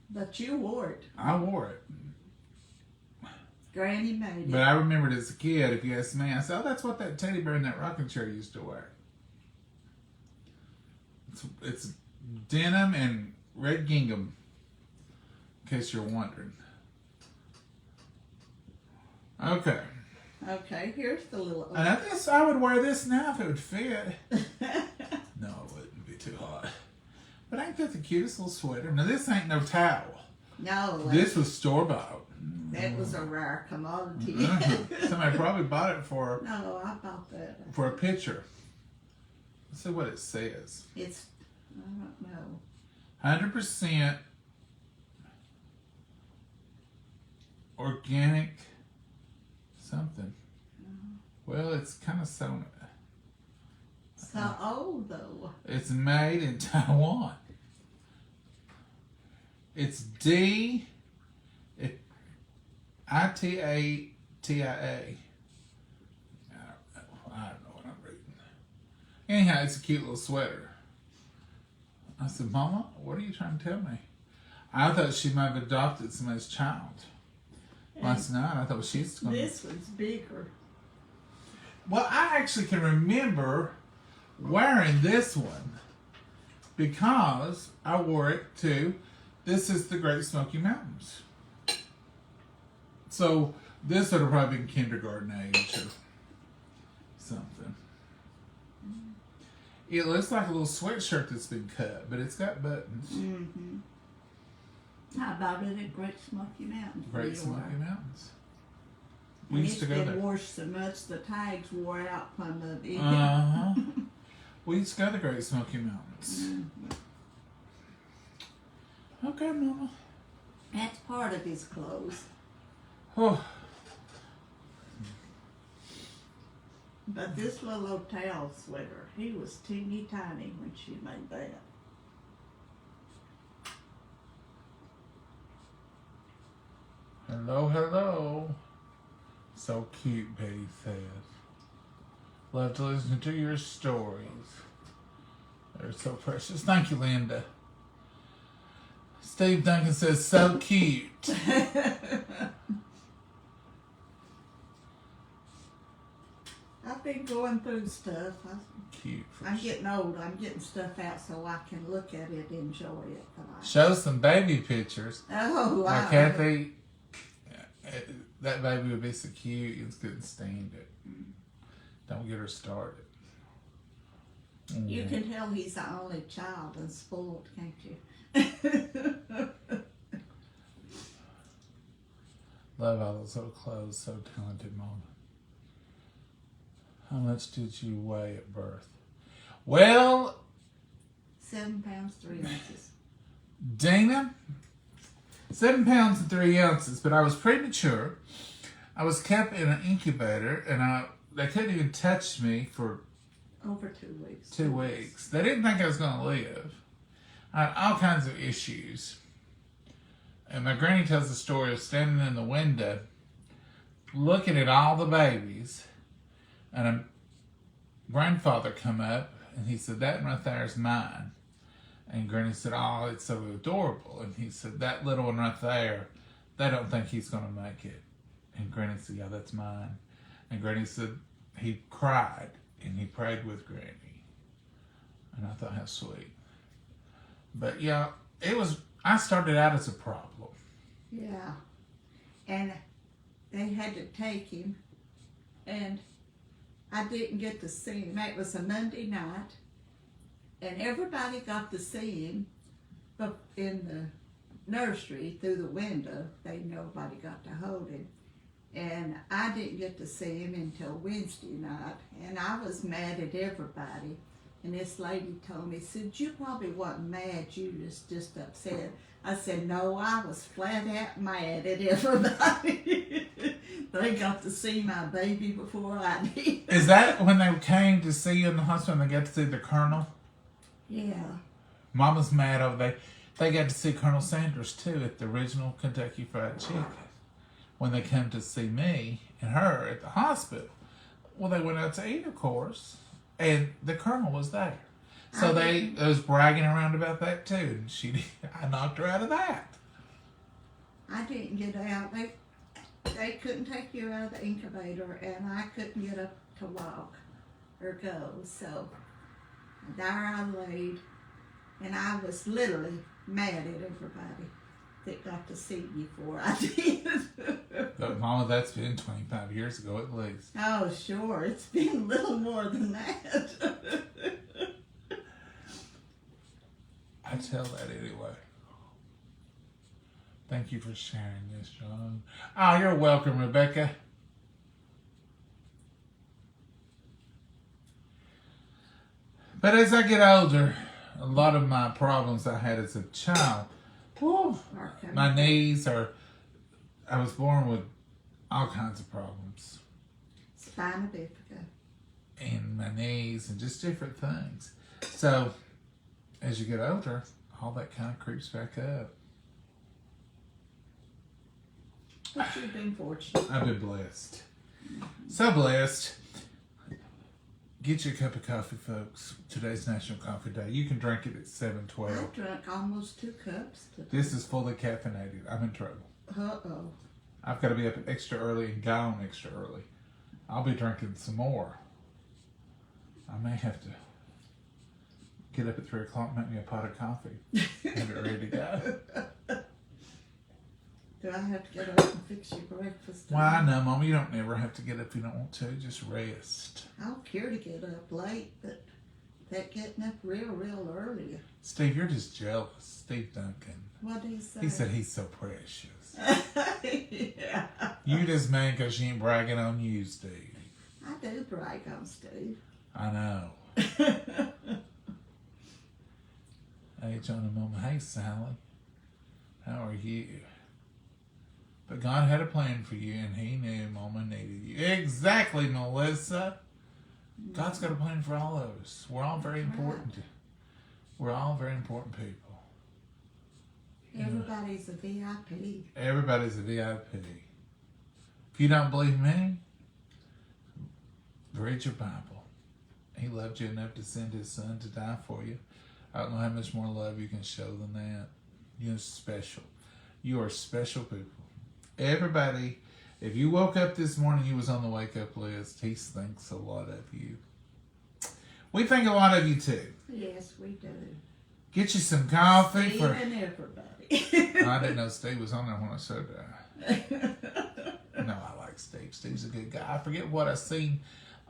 But you wore it. I wore it. Granny made it. But I remembered as a kid, if you ask me, I said, oh, that's what that teddy bear in that rocking chair used to wear. It's denim and red gingham, in case you're wondering. Okay. Okay, here's the little. And I would wear this now if it would fit. No, it wouldn't be too hot. But ain't that the cutest little sweater? Now this ain't no towel. No. This was store-bought. That was a rare commodity. Somebody probably bought it for No, I bought that. for a picture. Let's see what it says. It's, I don't know. 100% organic something. Well, it's kind of sewn. So old though. It's made in Taiwan. It's ITATIA. I don't know what I'm reading. Anyhow, it's a cute little sweater. I said, Mama, what are you trying to tell me? I thought she might have adopted somebody's child. Last night, I thought she's going to... This one's bigger. Well, I actually can remember wearing this one because I wore it to... This is the Great Smoky Mountains. So this would have probably been kindergarten age or something. It looks like a little sweatshirt that's been cut, but it's got buttons. Mm-hmm. I bought it at Great Smoky Mountains. Great Smoky Mountains. We And used to it's go been there. washed so much the tags wore out from the big. Uh-huh. We used to go to the Great Smoky Mountains. Mm-hmm. Okay, Mama. That's part of his clothes. Oh. But this little hotel sweater, he was teeny tiny when she made that. Hello, hello. So cute, Betty says. Love to listen to your stories. They're so precious. Thank you, Linda. Steve Duncan says, so cute. I've been going through stuff. Cute. I'm getting old. I'm getting stuff out so I can look at it, enjoy it. Show some baby pictures. Oh, wow. Like Kathy, that baby would be so cute. You just couldn't stand it. Don't get her started. You can tell he's the only child and spoiled, can't you? Love all those little clothes. So talented, Mom. How much did you weigh at birth? Well, 7 pounds 3 ounces. Dana, 7 pounds and 3 ounces, but I was premature. I was kept in an incubator, and they couldn't even touch me for Over 2 weeks. 2 weeks. They didn't think I was going to live. I had all kinds of issues. And my granny tells the story of standing in the window, looking at all the babies, and a grandfather come up, and he said, that right there is mine. And Granny said, oh, it's so adorable. And he said, that little one right there, they don't think he's going to make it. And Granny said, yeah, that's mine. And Granny said, he cried, and he prayed with Granny. And I thought, how sweet. But yeah, I started out as a problem. Yeah. And they had to take him, and I didn't get to see him. It was a Monday night, and everybody got to see him, but in the nursery through the window. Nobody got to hold him. And I didn't get to see him until Wednesday night, and I was mad at everybody. And this lady told me, said, you probably wasn't mad, you was just upset. I said, no, I was flat out mad at everybody. They got to see my baby before I did. Is that when they came to see you in the hospital and they got to see the Colonel? Yeah. Mama's mad over there. They got to see Colonel Sanders too at the original Kentucky Fried Chicken when they came to see me and her at the hospital. Well, they went out to eat, of course, and the Colonel was there. So they was bragging around about that too, and I knocked her out of that. I didn't get out. They couldn't take you out of the incubator, and I couldn't get up to walk or go. So there I laid, And I was literally mad at everybody that got to see me before I did. But Mama, that's been 25 years ago at least. Oh, sure. It's been a little more than that. I tell that anyway. Thank you for sharing this, John. Oh, you're welcome, Rebecca. But as I get older, a lot of my problems I had as a child, my knees are, I was born with all kinds of problems. Spina bifida. And my knees and just different things. So, as you get older, all that kind of creeps back up. But you've been fortunate. I've been blessed. So blessed. Get your cup of coffee, folks. Today's National Coffee Day. You can drink it at 7:12. I drank almost 2 cups today. This is fully caffeinated. I'm in trouble. Uh-oh. I've got to be up extra early and gone extra early. I'll be drinking some more. I may have to get up at 3 o'clock and make me a pot of coffee. Have it ready to go. Do I have to get up and fix your breakfast? Why, no, Mama, you don't never have to get up if you don't want to. Just rest. I don't care to get up late, but that getting up real early. Steve, you're just jealous. Steve Duncan. What did he say? He said he's so precious. Yeah. You just mad because she ain't bragging on you, Steve. I do brag on Steve. I know. Hey, John and Mama. Hey, Sally. How are you? But God had a plan for you, and He knew Mama needed you. Exactly, Melissa. God's got a plan for all of us. We're all very important. We're all very important people. Everybody's a VIP. Everybody's a VIP. If you don't believe me, read your Bible. He loved you enough to send His Son to die for you. I don't know how much more love you can show than that. You're special. You are special people. Everybody, if you woke up this morning, you was on the wake up list. He thinks a lot of you. We think a lot of you too. Yes, we do. Get you some coffee Steve for. and everybody. I didn't know Steve was on there when I said that. No, I like Steve. Steve's a good guy. I forget what I seen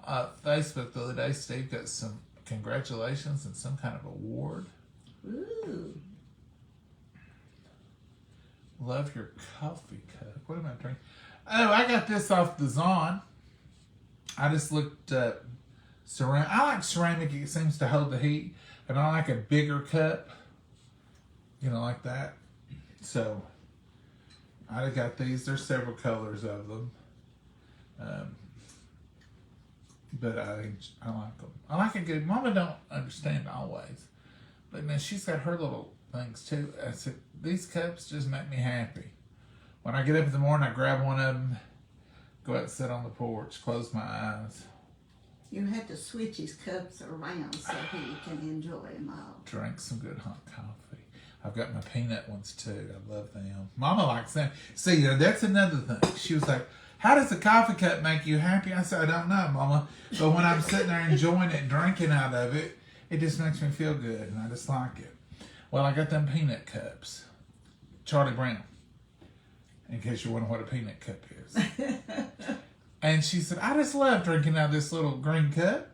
Facebook the other day. Steve got some congratulations and some kind of award. Ooh. Love your coffee cup. What am I drinking? Oh, I got this off the Zon. I just looked up ceramic. I like ceramic. It seems to hold the heat. And I like a bigger cup. You know, like that. So, I got these. There's several colors of them. But I like them. I like a good. Mama don't understand always. But now she's got her little things too. I said, these cups just make me happy. When I get up in the morning, I grab one of them, go out and sit on the porch, close my eyes. You had to switch his cups around so he can enjoy them all. Drink some good hot coffee. I've got my peanut ones too. I love them. Mama likes them. See, that's another thing. She was like, how does a coffee cup make you happy? I said, I don't know, Mama. But when I'm sitting there enjoying it and drinking out of it, it just makes me feel good, and I just like it. Well, I got them peanut cups. Charlie Brown. In case you're wondering what a peanut cup is. And she said, I just love drinking out of this little green cup.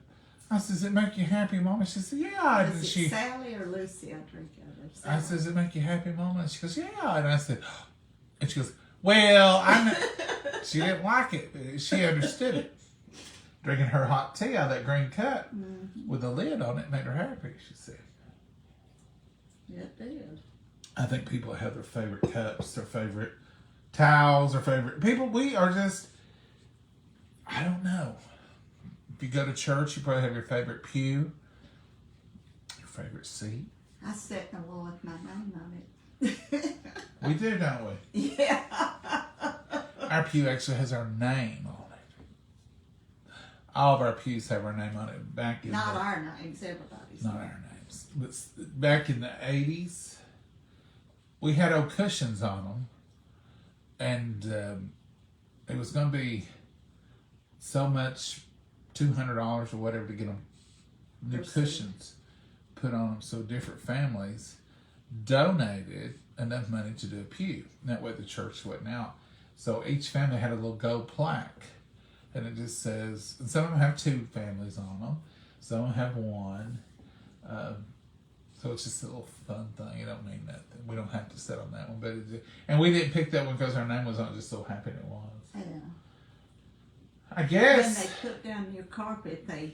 I said, does it make you happy, Mama? She said, yeah. And Is it Sally or Lucy I drink out of? Sally. I said, does it make you happy, Mama? And she goes, yeah. And I said, and she goes, well, she didn't like it. But she understood it. Drinking her hot tea out of that green cup with a lid on it made her happy, she said. It did. I think people have their favorite cups, their favorite towels, their favorite people. We are just, I don't know. If you go to church, you probably have your favorite pew, your favorite seat. I sat in the wall with my name on it. We do, don't we? Yeah. Our pew actually has our name on it. All of our pews have our name on it. Back in Not our names, everybody's. Not our names. But back in the 80s, we had old cushions on them. And it was going to be so much, $200 or whatever to get them new cushions put on them so different families donated enough money to do a pew. That way the church wasn't out. So each family had a little gold plaque. And it just says, and some of them have 2 families on them. Some of them have 1. So it's just a little fun thing. It don't mean nothing. We don't have to sit on that one. But and we didn't pick that one because our name was on it. Just so happened it was. Yeah. I guess. When they took down your carpet, they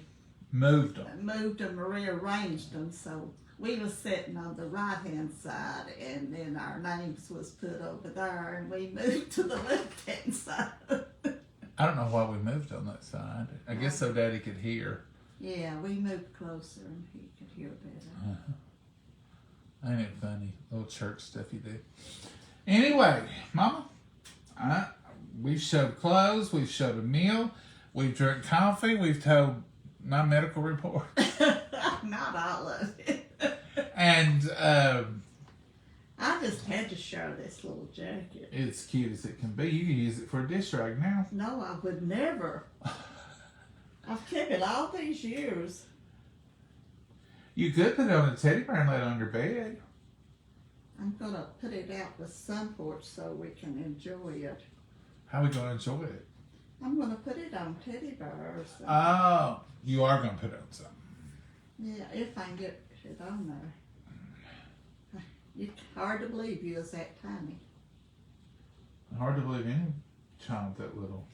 moved them, rearranged them. So we was sitting on the right-hand side, and then our names was put over there, and we moved to the left-hand side. I don't know why we moved on that side. I guess so Daddy could hear. Yeah, we moved closer, and he could hear better. Ain't it funny? Little church stuff you do. Anyway, Mama, we've showed clothes, we've showed a meal, we've drank coffee, we've told my medical report. Not all of it. And I just had to show this little jacket. it's cute as it can be. You can use it for a dish rag now. No, I would never. I've kept it all these years. You could put it on a teddy bear and lay it on your bed. I'm going to put it out the sun porch so we can enjoy it. How are we going to enjoy it? I'm going to put it on teddy bears. Oh, you are going to put it on something. Yeah, if I can get it on there. It's hard to believe you was that tiny. Hard to believe any child that little.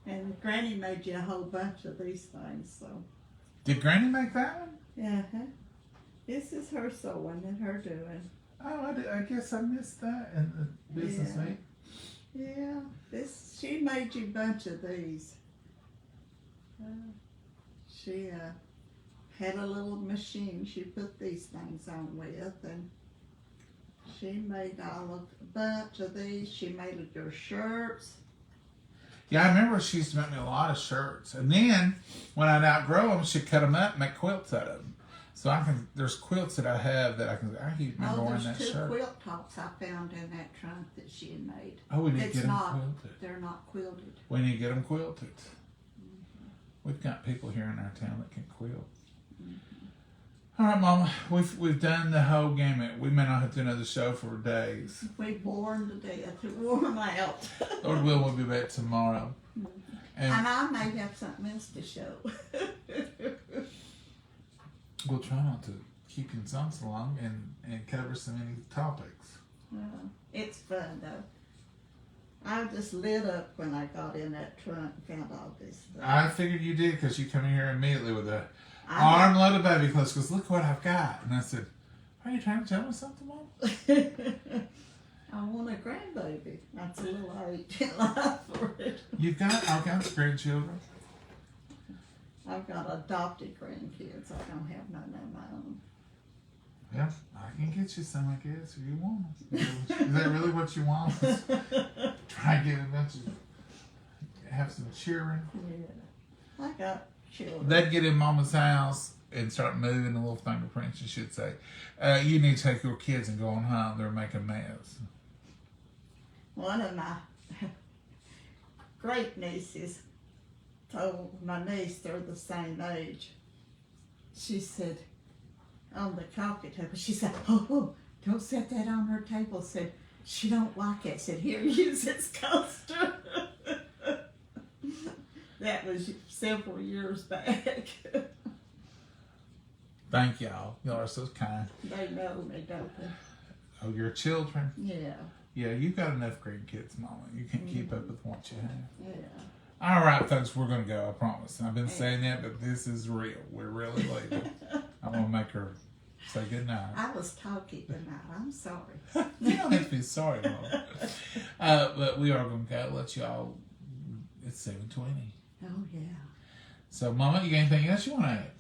And Granny made you a whole bunch of these things, so. Did Granny make that one? Yeah. This is her sewing and her doing. Oh, I guess I missed that in the business Yeah. meeting. Yeah, she made you a bunch of these. She had a little machine she put these things on with, and she made a bunch of these. She made your shirts. Yeah, I remember she used to make me a lot of shirts. And then, when I'd outgrow them, she'd cut them up and make quilts out of them. So there's quilts that I have that I remember wearing that There's 2 shirt. quilt tops I found in that trunk that she had made. Oh, we need to get them quilted. They're not quilted. We need to get them quilted. We've got people here in our town that can quilt. All right, Mama, we've done the whole gamut. We may not have to do another show for days. We bore them to death. We wore them out. Lord will, we'll be back tomorrow. And I may have something else to show. We'll try not to keep you so long and cover so many topics. It's fun, though. I just lit up when I got in that trunk and found all this stuff. I figured you did because you come in here immediately with a armload of baby clothes. Because look what I've got. And I said, are you trying to tell me something, Mom? I want a grandbaby. That's a little late in life for it. You've got all kinds of grandchildren. I've got adopted grandkids. I don't have none of my own. Yeah, I can get you some, I guess, if you want. Is that really what you want? Try and get a bunch of, have some cheering. Yeah, I got children. They'd get in Mama's house and start moving the little fingerprints, you should say. You need to take your kids and go on home. They're making a mess. One of my great nieces told my niece, they're the same age. She said, on the coffee table, she said, oh, don't set that on her table. Said, she don't like it. Said, here, use this coaster. That was several years back. Thank y'all. Y'all are so kind. They know me, don't they? Oh, your children? Yeah. Yeah, you've got enough grandkids, Mama. You can keep up with what you have. Yeah. All right, folks, we're going to go, I promise. I've been saying that, but this is real. We're really leaving. I'm going to make her say good night. I was talking tonight. I'm sorry. You don't have to be sorry, Mama. But we are going to go. Let y'all, it's 7:20. Oh, yeah. So, Mama, you got anything else you want to add?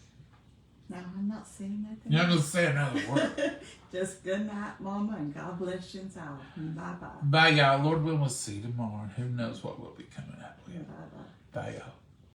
No, I'm not saying nothing. You're not going to say another word. Just good night, Mama, and God bless you all. Bye-bye. Bye, y'all. Lord willing, we'll see you tomorrow. Who knows what we'll be coming up with. Bye-bye. Bye, y'all.